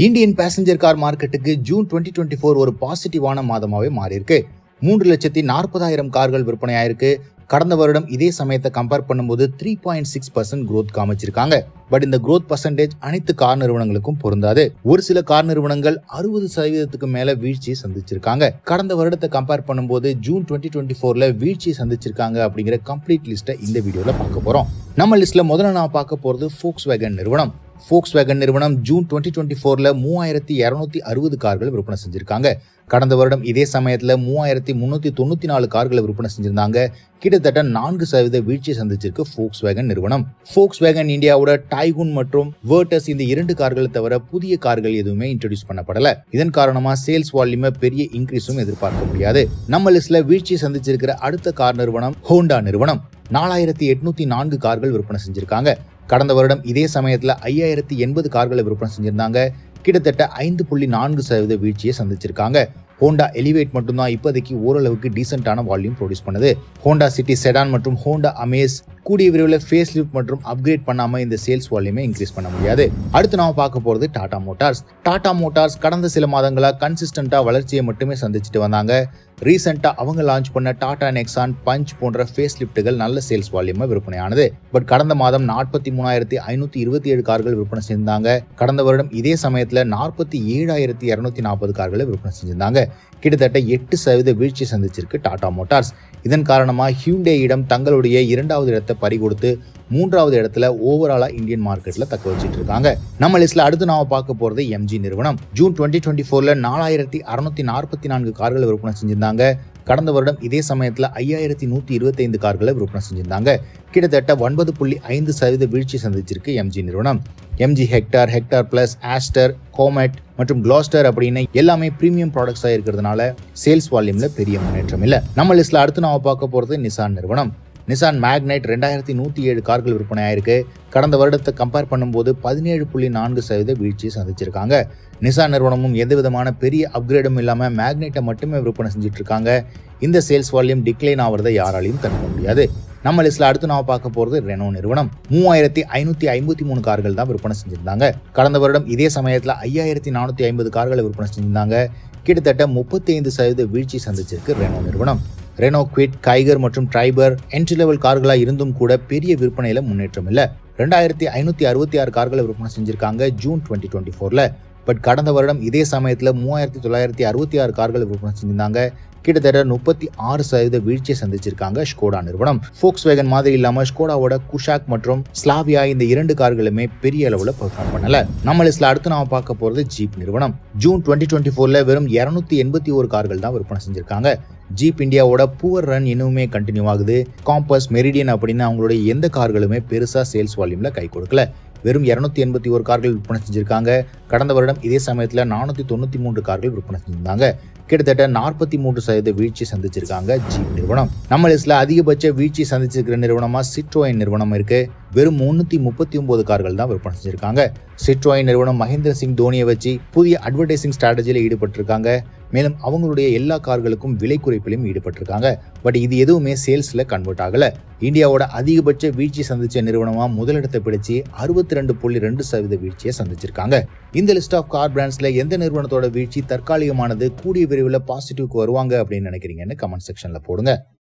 Indian passenger car மார்க்கெட்டுக்கு June 2024 ஒரு பாசிட்டிவான மாதமாவே மாறி இருக்கு. 3,40,000 கார்கள் விற்பனையாயிருக்கு. கடந்த வருடம் இதே சமயத்தை கம்பேர் பண்ணும்போது 3.6% growth காமிச்சிருக்காங்க. பட் இந்த growth பர்சன்டேஜ் அனைத்து கார் நிறுவனங்களுக்கும் பொருந்தாது. ஒரு சில கார் நிறுவனங்கள் 60% மேல வீழ்ச்சியை சந்திச்சிருக்காங்க. கடந்த வருடத்தை கம்பேர் பண்ணும்போது ஜூன் 2024ல வீழ்ச்சியை சந்திச்சிருக்காங்க அப்படிங்கிற கம்ப்ளீட் லிஸ்ட்டை இந்த வீடியோல பார்க்க போறோம். நம்ம லிஸ்ட்ல முதல்ல நான் பார்க்க போறது Volkswagen நிறுவனம். Volkswagen நிறுவனம் ஜூன் 2024ல 3,260 கார்கள் விற்பனை செஞ்சிருக்காங்க. கடந்த வருடம் இதே சமயத்துல 3,394 கார்களை விற்பனை செஞ்சிருந்தாங்க. கிட்டத்தட்ட 4% வீழ்ச்சியை சந்திச்சிருக்கு Volkswagen நிறுவனம். Volkswagen இந்தியாவோட டைகூன் மற்றும் வேர்டஸ் இந்த 2 கார்களை தவிர புதிய கார்கள் எதுவுமே இன்ட்ரோடியூஸ் பண்ணப்படல. இதன் காரணமா சேல்ஸ் வால்யூம் பெரிய இன்க்ரீஸும் எதிர்பார்க்க முடியாது. நம்ம லிஸ்ட்ல வீழ்ச்சியை சந்திச்சிருக்கிற அடுத்த கார் நிறுவனம் ஹோண்டா நிறுவனம். 4,804 கார்கள் விற்பனை செஞ்சிருக்காங்க. கடந்த வருடம் இதே சமயத்துல 5,080 கார்களை விற்பனை செஞ்சிருந்தாங்க. கிட்டத்தட்ட 5.4% வீழ்ச்சியை சந்திச்சிருக்காங்க. ஹோண்டா எலிவேட் மட்டும்தான் இப்போதைக்கு ஓரளவுக்கு டீசென்டான வால்யூம் ப்ரொடியூஸ் பண்ணுது. ஹோண்டா சிட்டி செடான் மற்றும் ஹோண்டா அமேஸ் கூடிய விரைவில் ஃபேஸ் லிஃப்ட் மற்றும் அப்கிரேட் பண்ணாம இந்த சேல்ஸ் வால்யூமை இன்க்ரீஸ் பண்ண முடியாது. அடுத்து நாம பார்க்க போறது டாடா மோட்டார்ஸ். டாடா மோட்டார்ஸ் கடந்த சில மாதங்களா கன்சிஸ்டன்டா வளர்ச்சியை மட்டுமே சந்திச்சுட்டு வந்தாங்க. ரீசெண்டா அவங்க லான்ச் பண்ண டாடா நெக்ஸான், பஞ்ச் போன்ற ஃபேஸ் லிப்டுகள் நல்ல சேல்ஸ் வால்யூமா விற்பனையானது. பட் கடந்த மாதம் 43,527 கார்கள் விற்பனை செஞ்சிருந்தாங்க. கடந்த வருடம் இதே சமயத்துல 47,240 கார்களை விற்பனை செஞ்சிருந்தாங்க. கிட்டத்தட்ட 8% வீழ்ச்சி சந்திச்சிருக்கு டாடா மோட்டார்ஸ். இதன் காரணமா ஹியூண்டேயிடம் தங்களுடைய 2வது இடத்தை பறிகொடுத்து 3வது இடத்துல ஓவராலா இந்தியன் மார்க்கெட்ல தக்க வச்சிட்டு இருக்காங்க. நம்ம லிஸ்ட்ல அடுத்து நாம பார்க்க போறது எம்ஜி நிறுவனம். ஜூன் 2024ல 4,644 கார்களை விற்பனை செஞ்சிருந்தாங்க. கடந்த வருடம் இதே சமயத்துல 5,125 கார்களை விற்பனை செஞ்சிருந்தாங்க. கிட்டத்தட்ட 9.5% வீழ்ச்சி சந்திச்சிருக்கு எம்ஜி நிறுவனம். MG Hector, Hector plus, Astor, Comet மற்றும் க்ளாஸ்டர் அப்படின்னு எல்லாமே பிரீமியம் ப்ராடக்ட்ஸா இருக்கிறதுனால சேல்ஸ் வால்யூம்ல பெரிய முன்னேற்றம் இல்ல. நம்ம லிஸ்ட்ல அடுத்து நாம பார்க்க போறது நிசான் நிறுவனம். நிசான் மேக்னைட் 2,107 கார்கள் விற்பனை ஆயிருக்கு. கடந்த வருடத்தை கம்பேர் பண்ணும்போது 17.4% வீழ்ச்சியை சந்திச்சிருக்காங்க. நிசான் நிறுவனமும் எந்த விதமான பெரிய அப்கிரேடும் இல்லாம மேக்னைட்டை மட்டுமே விற்பனை செஞ்சுட்டு இருக்காங்க. இந்த சேல்ஸ் வால்யூம் டிக்ளைன் ஆகிறத யாராலையும் தடுக்க முடியாது. நம்ம லிஸ்ட்ல அடுத்து நாம பார்க்க போறது ரெனோ நிறுவனம். 3,553 கார்கள் தான் விற்பனை செஞ்சிருந்தாங்க. கடந்த வருடம் இதே சமயத்துல 5,450 கார்களை விற்பனை செஞ்சிருந்தாங்க. கிட்டத்தட்ட 35% வீழ்ச்சி சந்திச்சிருக்கு ரெனோ நிறுவனம். ரெனோ குவிட், கைகர் மற்றும் ட்ரைபர் என்ட்ரி லெவல் கார்களா இருந்தும் கூட பெரிய விற்பனையில முன்னேற்றம் இல்ல. 2,566 கார்களை விற்பனை செஞ்சிருக்காங்க ஜூன் 2024ல. பட் கடந்த வருடம் இதே சமயத்துல 3,966 கார்களை விற்பனை செஞ்சிருந்தாங்க. கிட்டத்தட்ட 36% வீழ்ச்சியை சந்திச்சிருக்காங்க ஸ்கோடா நிறுவனம். Volkswagen மாதிரி இல்லாம ஸ்கோடாவோட குஷாக் மற்றும் ஸ்லாவியா இந்த 2 கார்களுமே பெரிய அளவுல பெர்ஃபார்ம் பண்ணல. நம்ம லிஸ்ட்ல அடுத்து நாம பார்க்க போறது ஜீப் நிறுவனம். ஜூன் 2024ல வெறும் 281 கார்கள் தான் விற்பனை செஞ்சிருக்காங்க. ஜீப் இந்தியாவோட புவர் ரன் இன்னுமே கண்டினியூ ஆகுது. காம்பஸ், மெரிடியன் அப்படின்னு அவங்களுடைய எந்த கார்களுமே பெருசா சேல்ஸ் வால்யூம்ல கை கொடுக்கல. வெறும் 281 கார்கள் விற்பனை செஞ்சிருக்காங்க. கடந்த வருடம் இதே சமயத்துல 493 கார்கள் விற்பனை செஞ்சிருந்தாங்க. கிட்டத்தட்ட 43% வீழ்ச்சி சந்திச்சிருக்காங்க ஜீப் நிறுவனம். நம்ம லிஸ்ட்ல அதிகபட்ச வீழ்ச்சி சந்திச்சிருக்கிற நிறுவனமா சிட்ரோயின் நிறுவனம் இருக்கு. வெறும் 339 கார்கள் தான் விற்பனை செஞ்சிருக்காங்க. சிட்ரோயின் நிறுவனம் மகேந்திர சிங் தோனியை வச்சு புதிய அட்வர்டைசிங் ஸ்ட்ராட்டஜியில ஈடுபட்டிருக்காங்க. மேலும் அவங்களுடைய எல்லா கார்களுக்கும் விலை குறைப்பிலும் ஈடுபட்டிருக்காங்க. பட் இது எதுவுமே சேல்ஸ்ல கன்வெர்ட் ஆகல. இந்தியாவோட அதிகபட்ச வீழ்ச்சி சந்திச்ச நிறுவனமா முதலிடத்தை பிடிச்சு 62.2% வீழ்ச்சியை சந்திச்சிருக்காங்க. இந்த லிஸ்ட் ஆஃப் கார் பிராண்ட்ஸ்ல எந்த நிறுவனத்தோட வீழ்ச்சி தற்காலிகமானது, கூடிய விரைவில் பாசிட்டிவ்க்கு வருவாங்க அப்படின்னு நினைக்கிறீங்கன்னு கமெண்ட் செக்ஷன்ல போடுங்க.